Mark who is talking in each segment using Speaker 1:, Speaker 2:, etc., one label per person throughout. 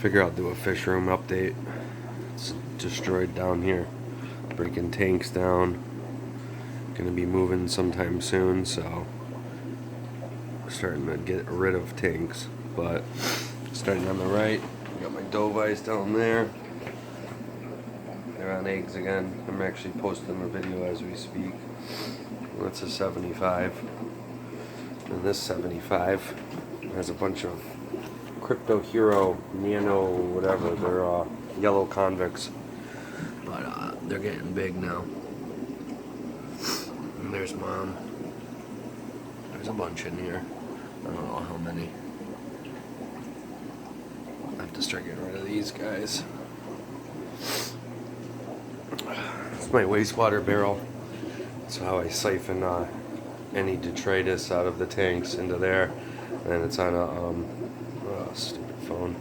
Speaker 1: Figure I'll do a fish room update. It's destroyed down here. Breaking tanks down. Gonna be moving sometime soon, so starting to get rid of tanks. But starting on the right, got my Dovies down there. They're on eggs again. I'm actually posting a video as we speak. That's a 75. And this 75 has a bunch of Crypto Hero Nano whatever. They're yellow convicts. But they're getting big now. And there's Mom. There's a bunch in here. I don't know how many. I have to start getting rid of these guys. It's my wastewater barrel. That's how I siphon any detritus out of the tanks into there. And it's on a stupid phone.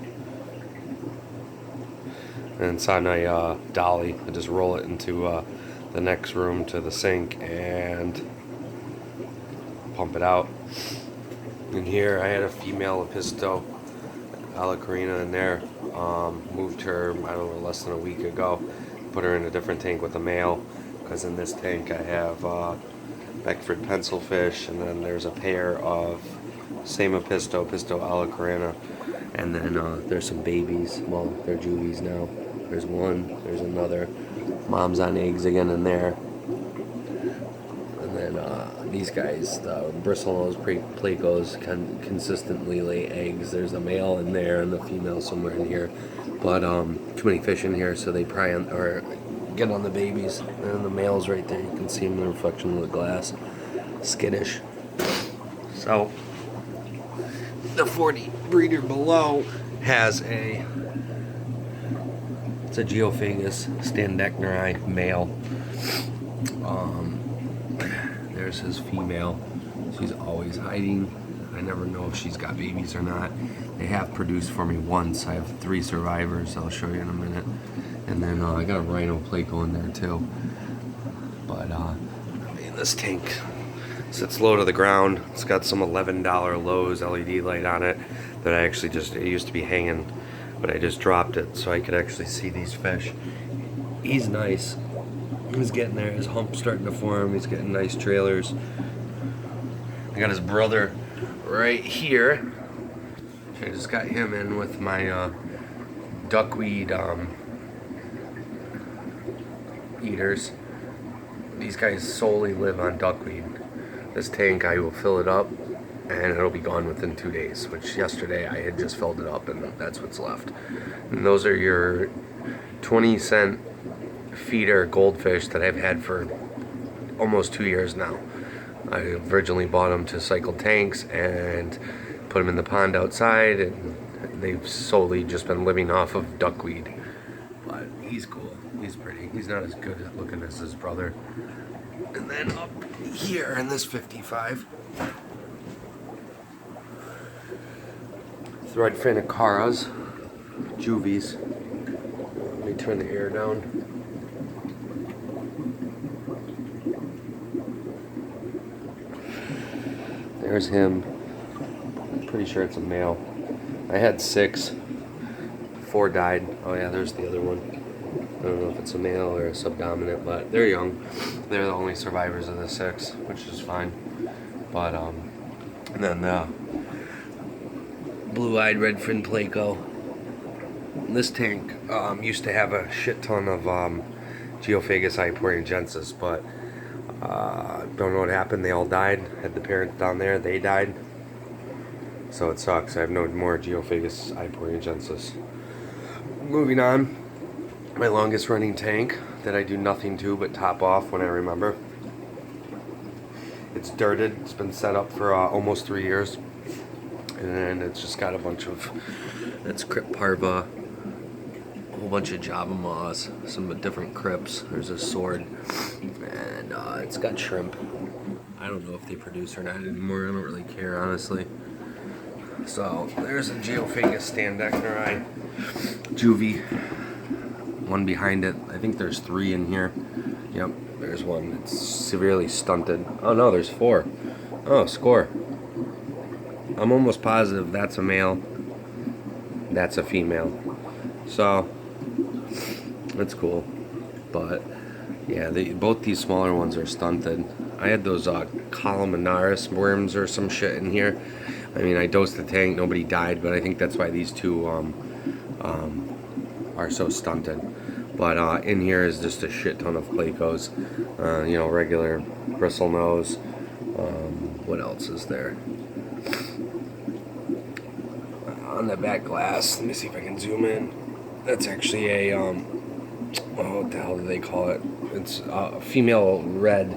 Speaker 1: And it's on a dolly. I just roll it into the next room to the sink and pump it out. In here, I had a female Episto Alacarina in there. Moved her, I don't know, less than a week ago. Put her in a different tank with a male, because in this tank I have Beckford pencilfish, and then there's a pair of same Episto Alacarina, and then there's some babies. Well, they're juvies now. There's one, there's another. Mom's on eggs again in there. And then these guys, the bristlenose plecos, consistently lay eggs. There's a male in there and a female somewhere in here. But too many fish in here, so they pry on or get on the babies. And the male's right there. You can see him in the reflection of the glass. Skittish. So the 40 breeder below has it's a Geophagus standechnieri male. There's his female. She's always hiding. I never know if she's got babies or not. They have produced for me once. I have 3 survivors. I'll show you in a minute. And then I got a rhino placo in there too. But I mean, this tank sits low to the ground. It's got some $11 Lowe's LED light on it that I actually it used to be hanging, but I just dropped it so I could actually see these fish. He's nice. He's getting there. His hump's starting to form. He's getting nice trailers. I got his brother right here. I just got him in with my duckweed eaters. These guys solely live on duckweed. This tank, I will fill it up and it'll be gone within 2 days, which yesterday I had just filled it up and that's what's left. And those are your 20-cent feeder goldfish that I've had for almost 2 years now. I originally bought them to cycle tanks and put them in the pond outside, and they've solely just been living off of duckweed. But he's cool. He's pretty. He's not as good at looking as his brother. And then up here in this 55, threadfin Acaras, juvies. Let me turn the air down. There's him. Pretty sure it's a male. I had 6. 4 died. Oh yeah, there's the other one. I don't know if it's a male or a subdominant, but they're young. They're the only survivors of the 6, which is fine. But and then the blue-eyed redfin placo. This tank used to have a shit ton of Geophagus hyporeagensis, but don't know what happened. They all died. Had the parents down there. They died. So it sucks. I have no more Geophagus hyporeagensis. Moving on. My longest running tank that I do nothing to but top off when I remember. It's dirted. It's been set up for almost 3 years. And it's just got a bunch of... That's Crypt Parva. A whole bunch of Java moths. Some different crypts. There's a sword. And it's got shrimp. I don't know if they produce or not anymore. I don't really care, honestly. So there's a Geophagus standechnieri juvie. One behind it. I think there's 3 in here. Yep, there's one. It's severely stunted. Oh no, there's 4. Oh, score. I'm almost positive that's a male. That's a female. So that's cool. But yeah, both these smaller ones are stunted. I had those Columnaris worms or some shit in here. I mean, I dosed the tank, nobody died, but I think that's why these two are so stunted. But in here is just a shit ton of Plecos. You know, regular bristlenose. What else is there? On the back glass, let me see if I can zoom in. That's actually a, oh, what the hell do they call it? It's a female red.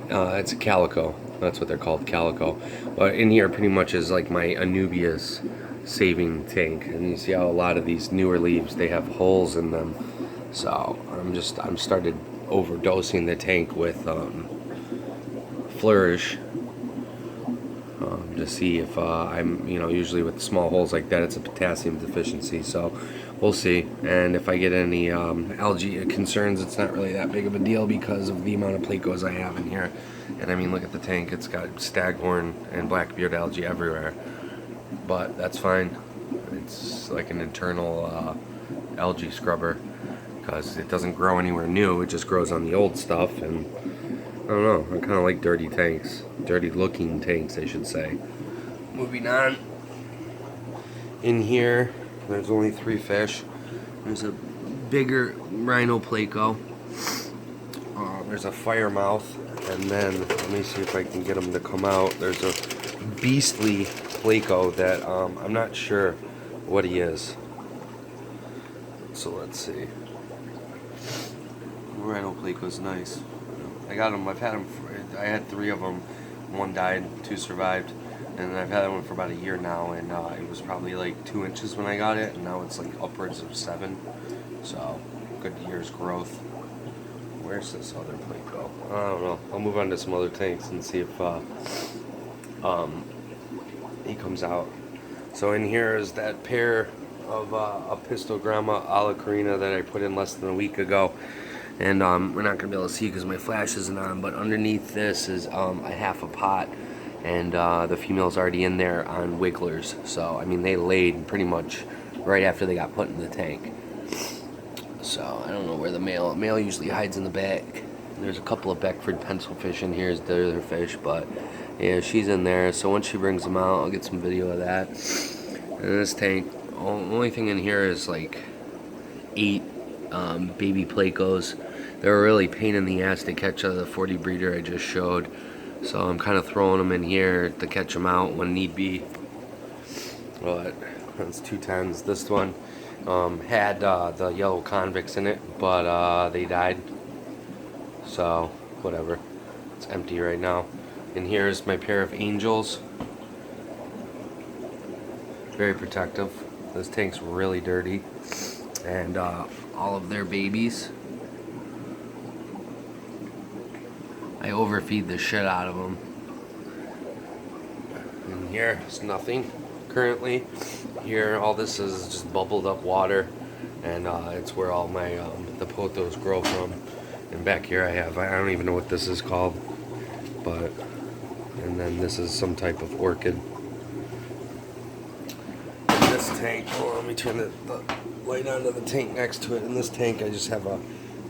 Speaker 1: It's a calico. That's what they're called, calico. But in here pretty much is like my Anubias saving tank. And you see how a lot of these newer leaves, they have holes in them. So I'm started overdosing the tank with Flourish. To see if I'm, you know, usually with small holes like that, it's a potassium deficiency. So we'll see. And if I get any algae concerns, it's not really that big of a deal because of the amount of Plecos I have in here. And I mean, look at the tank. It's got staghorn and blackbeard algae everywhere. But that's fine. It's like an internal algae scrubber because it doesn't grow anywhere new. It just grows on the old stuff. And I don't know. I kind of like dirty tanks. Dirty looking tanks, I should say. Moving on. In here, there's only 3 fish. There's a bigger rhino Pleco. There's a firemouth. And then, let me see if I can get them to come out. There's a beastly Pleco that I'm not sure what he is. So let's see. Rhino Pleco's nice. I got them. I had 3 of them. 1 died, 2 survived, and I've had one for about a year now. And it was probably like 2 inches when I got it, and now it's like upwards of 7. So good year's growth. Where's this other Pleco? I don't know. I'll move on to some other tanks and see if he comes out. So in here is that pair of Apistogramma alacarina that I put in less than a week ago. And we're not going to be able to see because my flash isn't on, but underneath this is a half a pot, and the female's already in there on wigglers. So, I mean, they laid pretty much right after they got put in the tank. So, I don't know where the male usually hides in the back. There's a couple of Beckford pencilfish in here, is the other fish, but yeah, she's in there. So once she brings them out, I'll get some video of that. And this tank, only thing in here is like 8 baby Plecos. They're a really pain in the ass to catch out of the 40 breeder I just showed. So I'm kind of throwing them in here to catch them out when need be. But that's 2 10s. This one had the yellow convicts in it, but they died. So whatever. It's empty right now. And here's my pair of angels. Very protective. This tank's really dirty. And all of their babies. I overfeed the shit out of them. And here is nothing currently. Here, all this is just bubbled up water, and it's where all my the pothos grow from. And back here I don't even know what this is called, but and then this is some type of orchid. In this tank, let me turn the light onto the tank next to it. In this tank, I just have a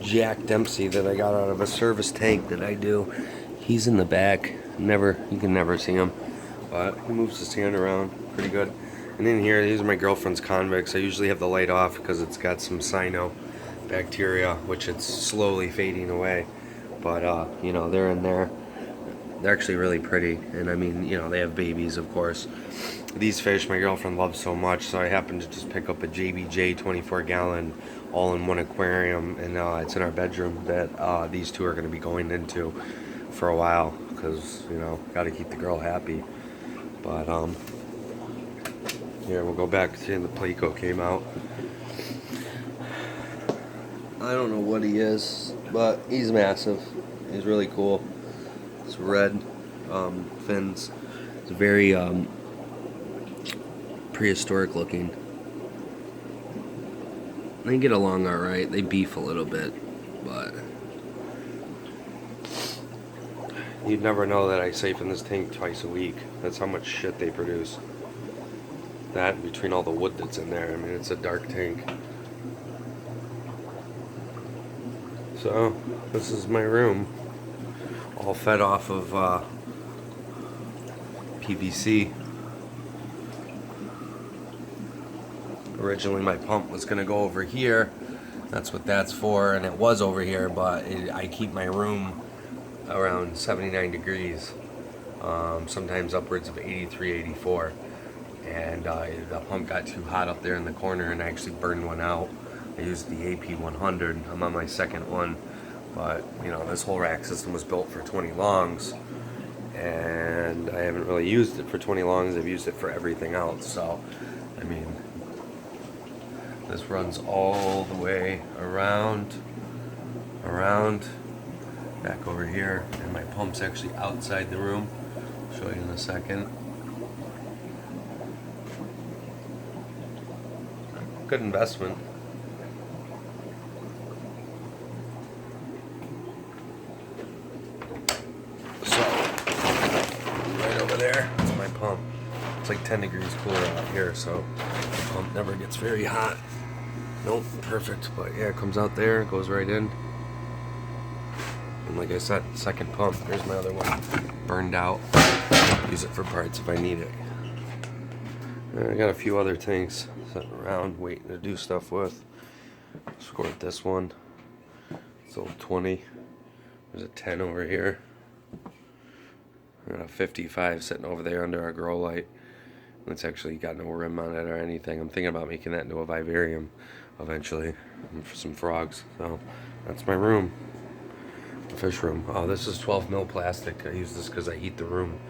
Speaker 1: Jack Dempsey that I got out of a service tank that I do. He's in the back. You can never see him, but he moves his hand around pretty good. And in here, these are my girlfriend's convicts. I usually have the light off because it's got some cyanobacteria, which it's slowly fading away. But you know, they're in there. They're actually really pretty, and I mean, you know, they have babies, of course. These fish my girlfriend loves so much, so I happened to just pick up a JBJ 24-gallon all-in-one aquarium, and it's in our bedroom that these 2 are going to be going into for a while, because, you know, got to keep the girl happy. But here, we'll go back to seeing the Pleco came out. I don't know what he is, but he's massive. He's really cool. It's red fins. It's very prehistoric looking. They get along alright. They beef a little bit, but you'd never know that I siphon this tank twice a week. That's how much shit they produce. that between all the wood that's in there. I mean, it's a dark tank. So this is my room, all fed off of PVC. Originally my pump was going to go over here. That's what that's for, and it was over here, but I keep my room around 79 degrees, sometimes upwards of 83, 84. And the pump got too hot up there in the corner, and I actually burned one out. I used the AP100. I'm on my second one, but you know, this whole rack system was built for 20 longs, and I haven't really used it for 20 longs. I've used it for everything else. So, I mean, this runs all the way around, back over here, and my pump's actually outside the room. I'll show you in a second. Good investment. So, right over there is my pump. It's like 10 degrees cooler out here, so the pump never gets very hot. Nope, perfect. But yeah, it comes out there, it goes right in. And like I said, second pump. Here's my other one, burned out. Use it for parts if I need it. And I got a few other tanks sitting around waiting to do stuff with. Scored this one. It's old 20. There's a 10 over here. I got a 55 sitting over there under our grow light. It's actually got no rim on it or anything. I'm thinking about making that into a vivarium eventually for some frogs. So that's my room, the fish room. Oh, this is 12 mil plastic. I use this because I heat the room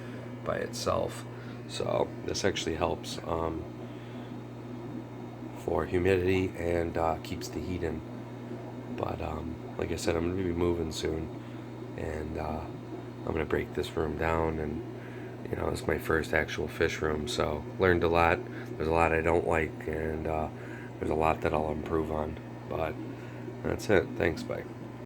Speaker 1: by itself. So this actually helps for humidity and keeps the heat in. But like I said, I'm going to be moving soon, and I'm going to break this room down, and you know, it's my first actual fish room, so learned a lot. There's a lot I don't like, and there's a lot that I'll improve on. But that's it. Thanks, bye.